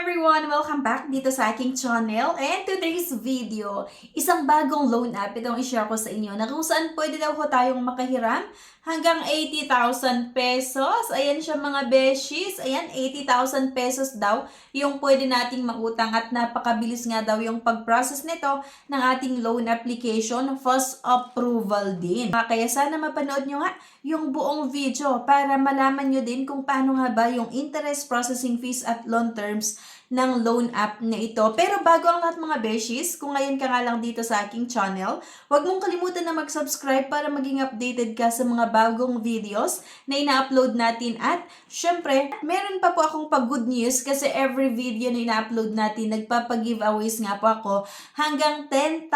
everyone! Welcome back dito sa aking channel. And today's video, isang bagong loan app itong i-share ko sa inyo na kung saan pwede daw ko tayong makahiram hanggang 80,000 pesos. Ayan siya mga beshies. Ayan, 80,000 pesos daw yung pwede nating mautang at napakabilis nga daw yung pag-process nito ng ating loan application. Fast approval din. Kaya sana mapanood nyo nga yung buong video para malaman nyo din kung paano nga ba yung interest processing fees at loan terms ng loan app na ito. Pero bago ang lahat mga beshies, kung ngayon ka nga lang dito sa aking channel, huwag mong kalimutan na mag-subscribe para maging updated ka sa mga bagong videos na ina-upload natin. At syempre, meron pa po akong pag-good news kasi every video na ina-upload natin, nagpapag-giveaways nga po ako hanggang 10,000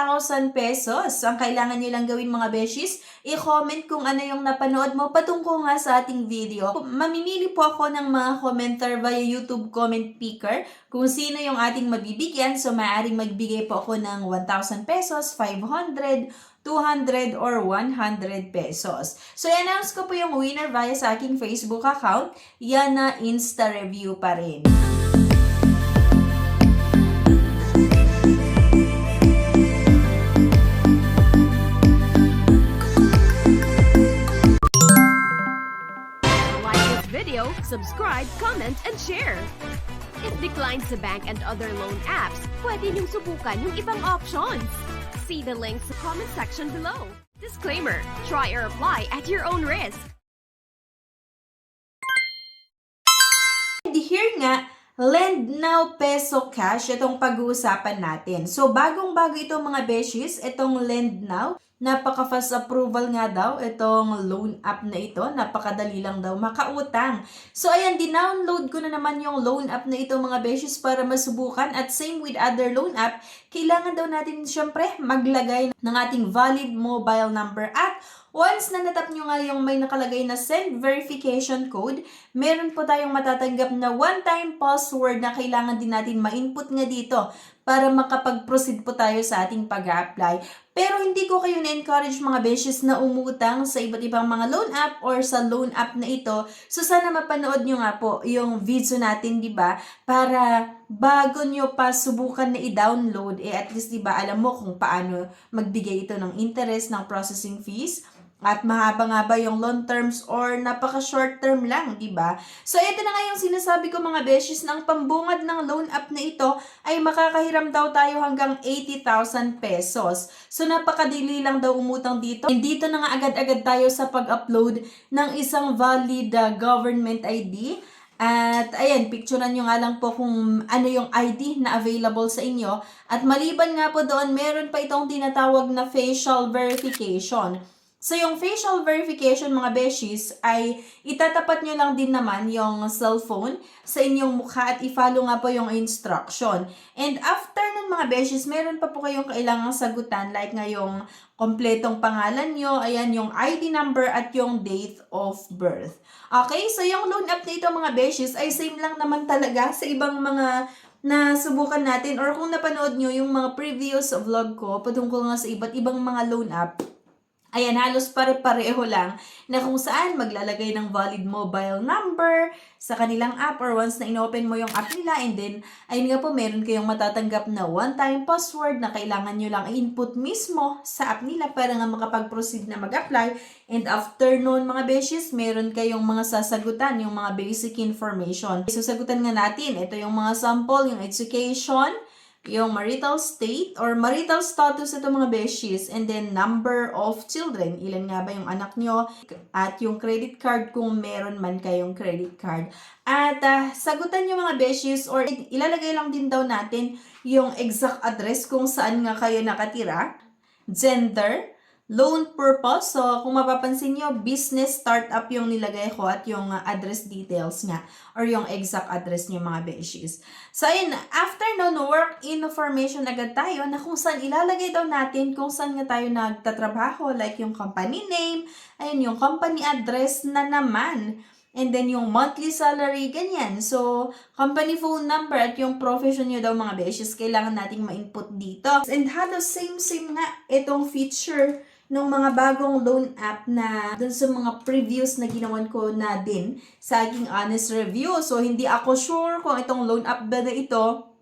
pesos. Ang kailangan nyo lang gawin mga beshies, i-comment kung ano yung napanood mo patungkol nga sa ating video. Mamimili po ako ng mga commenter via YouTube comment picker kung sino yung ating mabibigyan. So, maaaring magbigay po ako ng 1,000 pesos, 500, 200, or 100 pesos. So, i-announce ko po yung winner via sa aking Facebook account. Yan na Insta Review pa rin. Like this video, subscribe, comment, and share. It declines the bank and other loan apps. Pwede niyong subukan yung ibang options. See the links sa comment section below. Disclaimer, try or apply at your own risk. Here nga, Lend Now Peso Cash, itong pag-uusapan natin. So, bagong-bago itong mga beshies, itong Lend Now. Napaka-fast approval nga daw itong loan app na ito. Napakadali lang daw makautang. So, ayan, dinownload ko na naman yung loan app na ito mga beshies para masubukan. At same with other loan app, kailangan daw natin syempre maglagay ng ating valid mobile number. At once na natap nyo nga yung may nakalagay na send verification code, meron po tayong matatanggap na one-time password na kailangan din natin ma-input nga dito para makapag-proceed po tayo sa ating pag-apply. Pero hindi ko kayo na-encourage mga beshies na umutang sa iba't ibang mga loan app or sa loan app na ito. So sana mapanood nyo nga po yung video natin, di ba? Para bago nyo pa subukan na i-download, at least di ba alam mo kung paano magbigay ito ng interest, ng processing fees. At mahaba nga ba yung loan terms or napaka-short term lang, di ba? So, ito na nga yung sinasabi ko mga beshies, ng pambungad ng loan app na ito ay makakahiram daw tayo hanggang 80,000 pesos. So, napakadili lang daw umutang dito. And dito na nga agad-agad tayo sa pag-upload ng isang valid government ID. At ayan, picturean nyo nga lang po kung ano yung ID na available sa inyo. At maliban nga po doon, meron pa itong tinatawag na facial verification. So, yung facial verification mga beshies ay itatapat nyo lang din naman yung cellphone sa inyong mukha at i-follow nga po yung instruction. And after ng mga beshies, meron pa po kayong kailangang sagutan like nga yung kompletong pangalan nyo, ayan yung ID number at yung date of birth. Okay, so yung loan app na ito mga beshies ay same lang naman talaga sa ibang mga na subukan natin or kung napanood nyo yung mga previous vlog ko patungkol nga sa iba't ibang mga loan app. Ayan, halos pare-pareho lang na kung saan maglalagay ng valid mobile number sa kanilang app or once na inopen mo yung app nila and then, ayun nga po, meron kayong matatanggap na one-time password na kailangan nyo lang i-input mismo sa app nila para nga makapag-proceed na mag-apply. And after noon mga beshies, meron kayong mga sasagutan, yung mga basic information. Sasagutan nga natin, ito yung mga sample, yung education, yung marital state or marital status ito mga beshies, and then number of children, ilan nga ba yung anak nyo, at yung credit card kung meron man kayong credit card. At sagutan yung mga beshies or ilalagay lang din daw natin yung exact address kung saan nga kayo nakatira, gender, loan purpose. So, kung mapapansin nyo, business startup yung nilagay ko at yung address details nga or yung exact address nyo mga beshies. So, ayun, after nun, work information agad tayo na kung saan ilalagay daw natin kung saan nga tayo nagtatrabaho, like yung company name, ayun, yung company address na naman. And then, yung monthly salary, ganyan. So, company phone number at yung profession nyo daw mga beshies, kailangan nating ma-input dito. And halos same nga itong feature nung mga bagong loan app na dun sa mga previews na ginawan ko na din sa aking honest review. So, hindi ako sure kung itong loan app ba na ito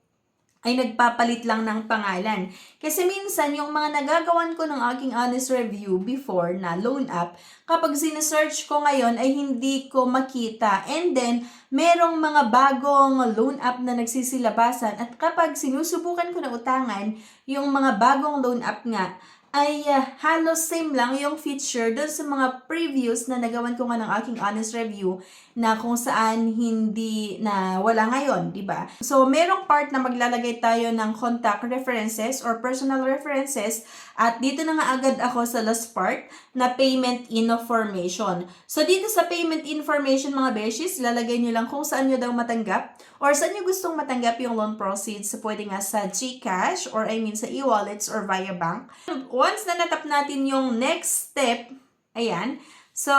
ay nagpapalit lang ng pangalan. Kasi minsan, yung mga nagagawan ko ng aking honest review before na loan app, kapag sinesearch ko ngayon ay hindi ko makita. And then, merong mga bagong loan app na nagsisilabasan at kapag sinusubukan ko na utangan, yung mga bagong loan app nga, ay halos same lang yung feature doon sa mga previews na nagawan ko nga ng aking honest review na kung saan hindi na wala ngayon, di ba? So, merong part na maglalagay tayo ng contact references or personal references at dito na nga agad ako sa last part na payment information. So, dito sa payment information mga beshies, lalagay nyo lang kung saan nyo daw matanggap or saan nyo gustong matanggap yung loan proceeds. So, pwede nga sa GCash or I mean sa e-wallets or via bank. Once na natap natin yung next step, ayan, so,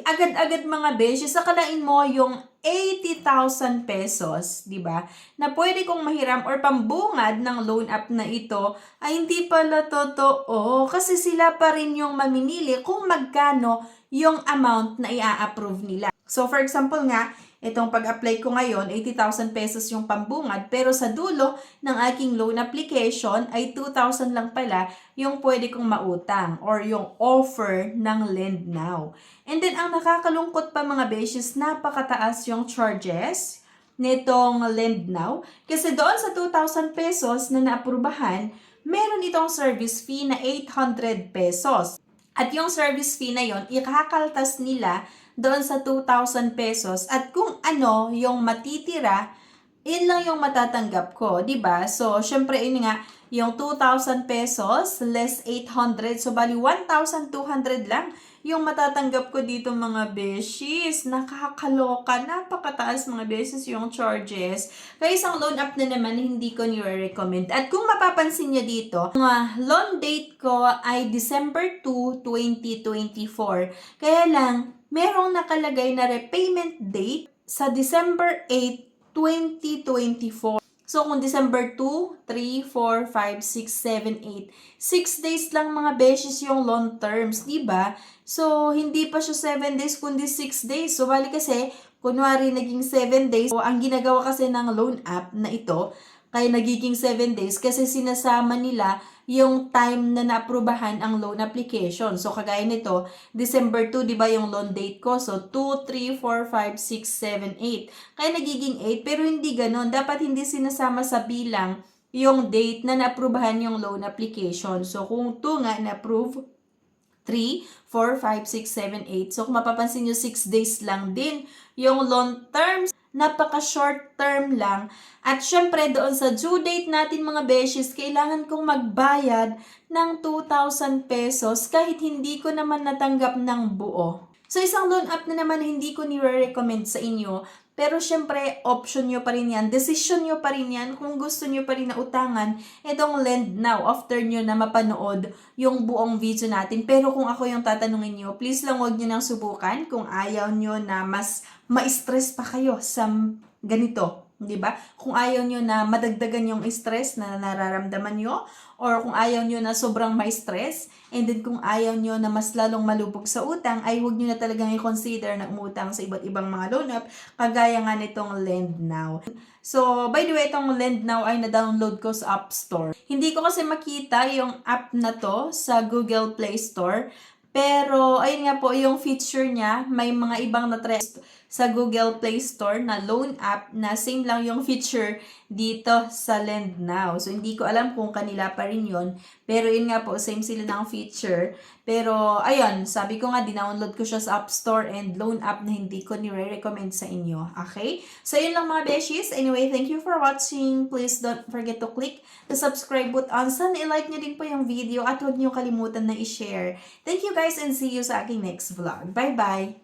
agad-agad mga beshies, sakalain mo yung 80,000 pesos, di ba? Na pwede kong mahiram or pambungad ng loan app na ito ay hindi pala totoo kasi sila pa rin yung mamimili kung magkano yung amount na i-approve nila. So, for example nga, itong pag-apply ko ngayon, 80,000 pesos yung pambungad, pero sa dulo ng aking loan application ay 2,000 lang pala yung pwede kong mautang or yung offer ng Lend Now. And then, ang nakakalungkot pa mga beshes, napakataas yung charges nitong Lend Now. Kasi doon sa 2,000 pesos na naaprubahan, meron itong service fee na 800 pesos. At yung service fee na yon, ikakaltas nila doon sa 2,000 pesos at kung ano yung matitira, yun lang yung matatanggap ko, di ba? So, syempre, yun nga, yung 2,000 pesos less 800, so bali 1,200 lang yung matatanggap ko dito mga beshies. Nakakaloka, napakataas mga beshies yung charges. Kaya isang loan app na naman, hindi ko nire-recommend. At kung mapapansin nyo dito, ang loan date ko ay December 2, 2024. Kaya lang, merong nakalagay na repayment date sa December 8, 2024. So, kung December 2, 3, 4, 5, 6, 7, 8, 6 days lang mga beshes yung loan terms, di ba? So, hindi pa siya 7 days, kundi 6 days. So, bali kasi, kunwari naging 7 days. So, ang ginagawa kasi ng loan app na ito, kaya nagiging 7 days kasi sinasama nila yung time na naaprubahan ang loan application. So, kagaya nito, December 2, di ba yung loan date ko? So, 2, 3, 4, 5, 6, 7, 8. Kaya nagiging 8, pero hindi ganon. Dapat hindi sinasama sa bilang yung date na naaprubahan yung loan application. So, kung 2 nga na-approve, 3, 4, 5, 6, 7, 8. So, kung mapapansin nyo, 6 days lang din yung loan terms. Napaka-short term lang. At syempre, doon sa due date natin mga beshes, kailangan kong magbayad ng 2,000 pesos kahit hindi ko naman natanggap ng buo. So, isang loan app na naman hindi ko nire-recommend sa inyo. Pero syempre, option nyo pa rin yan. Decision nyo pa rin yan kung gusto nyo pa rin na utangan itong Lend Now after nyo na mapanood yung buong video natin. Pero kung ako yung tatanungin nyo, please lang wag nyo nang subukan kung ayaw nyo na mas ma-stress pa kayo sa ganito. Di ba? Kung ayaw nyo na madagdagan yung stress na nararamdaman nyo, or kung ayaw nyo na sobrang may stress, and then kung ayaw nyo na mas lalong malubog sa utang, ay huwag nyo na talagang i-consider na umutang sa iba't ibang mga loan app, kagaya nga nitong Lend Now. So, by the way, itong Lend Now ay na-download ko sa App Store. Hindi ko kasi makita yung app na to sa Google Play Store, pero ayun nga po, yung feature niya, may mga ibang na-try sa Google Play Store na loan app na same lang yung feature dito sa Lend Now. So, hindi ko alam kung kanila pa rin yun. Pero yun nga po, same sila ng feature. Pero, ayun, sabi ko nga, dinownload ko siya sa App Store and loan app na hindi ko nire-recommend sa inyo. Okay? So, yun lang mga beshies. Anyway, thank you for watching. Please don't forget to click the subscribe button. Sana i-like nyo din po yung video at huwag nyo kalimutan na i-share. Thank you guys and see you sa aking next vlog. Bye-bye!